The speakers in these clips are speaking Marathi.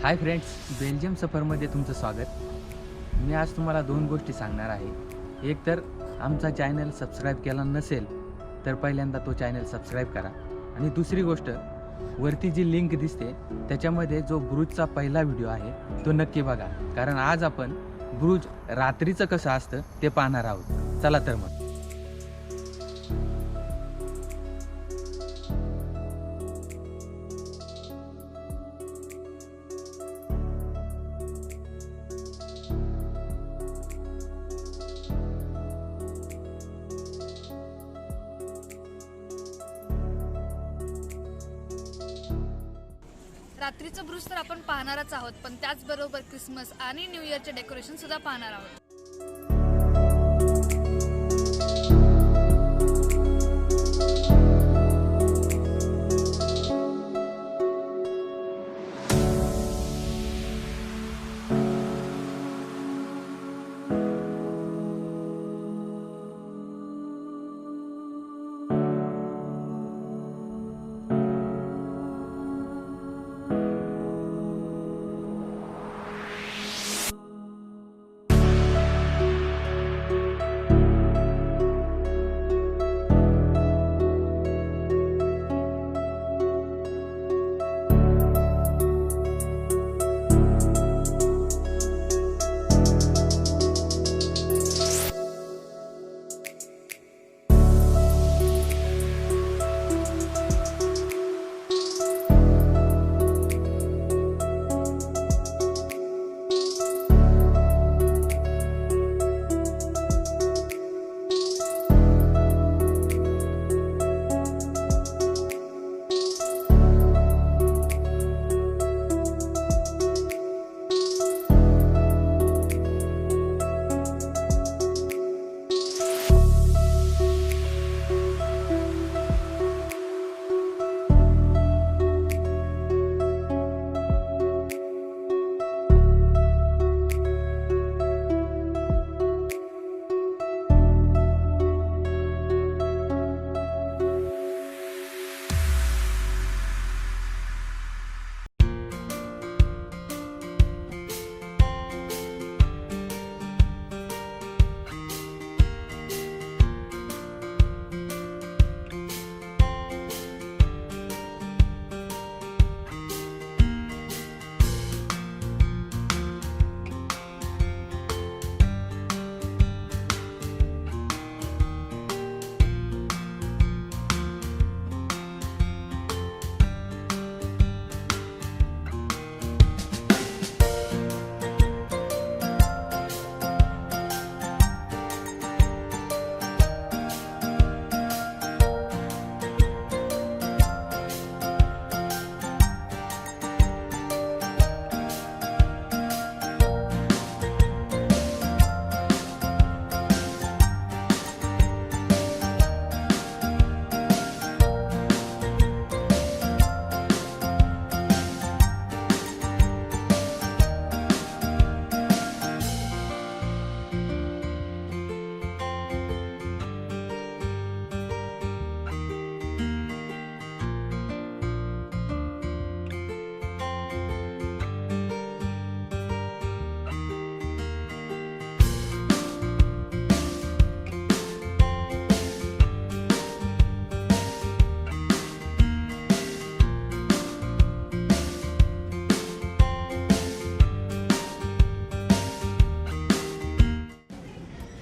हाय फ्रेंड्स, बेल्जियम सफरमध्ये तुमचं स्वागत. मी आज तुम्हाला दोन गोष्टी सांगणार आहे. एक तर आमचा चॅनल सबस्क्राईब केला नसेल तर पहिल्यांदा तो चॅनल सबस्क्राईब करा, आणि दुसरी गोष्ट, वरती जी लिंक दिसते त्याच्यामध्ये जो ब्रूजचा पहिला व्हिडिओ आहे तो नक्की बघा, कारण आज आपण ब्रूज रात्रीचं कसं असतं ते पाहणार आहोत. चला तर मग. रात्रीचं ब्रूज तर आपण पाहणारच आहोत, पण त्याचबरोबर क्रिसमस आणि न्यू इयरचे डेकोरेशन सुद्धा पाहणार आहोत.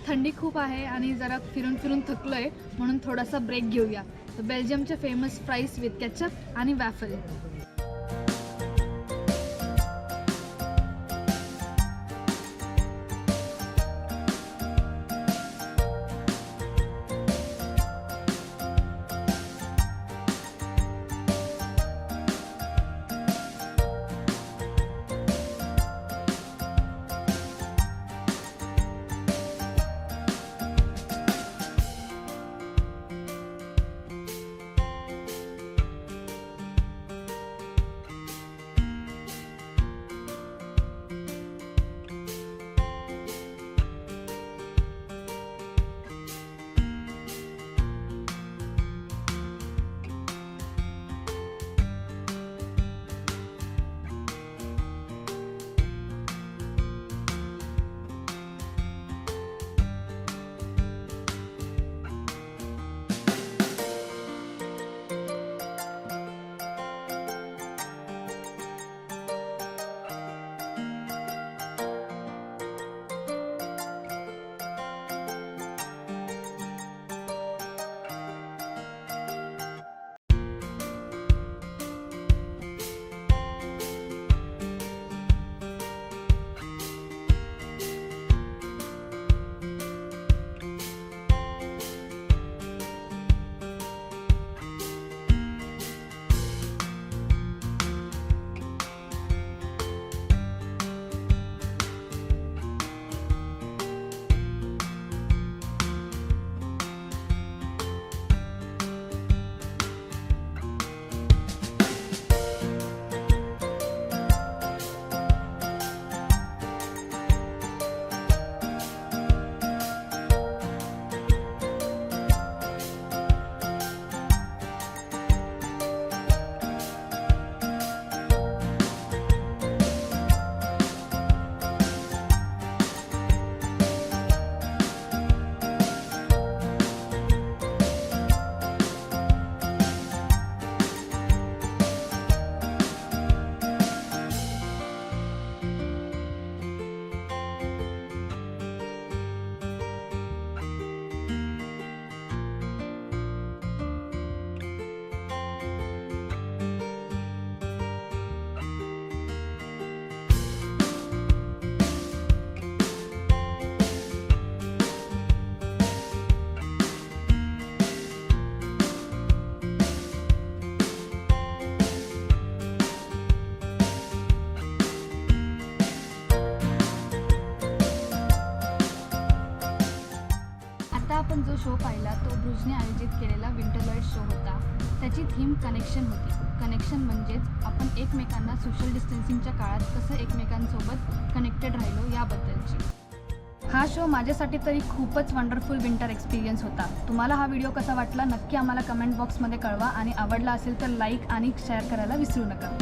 थंडी खूप आहे आणि जरा फिरून फिरून थकलोय, म्हणून थोडासा ब्रेक घेऊया. तर बेल्जियमचे फेमस फ्राईज विथ केचप आणि वॅफल. शो पाहिला तो ब्रुजने आयोजित केलेला विंटरलॉइड शो होता. त्याची थीम कनेक्शन होती. कनेक्शन म्हणजेच आपण एकमेकांना सोशल डिस्टन्सिंगच्या काळात कसं एकमेकांसोबत कनेक्टेड राहिलो याबद्दलची. हा शो माझ्यासाठी तरी खूपच वंडरफुल विंटर एक्सपिरियन्स होता. तुम्हाला हा व्हिडिओ कसा वाटला नक्की आम्हाला कमेंट बॉक्समध्ये कळवा आणि आवडला असेल तर लाईक आणि शेअर करायला विसरू नका.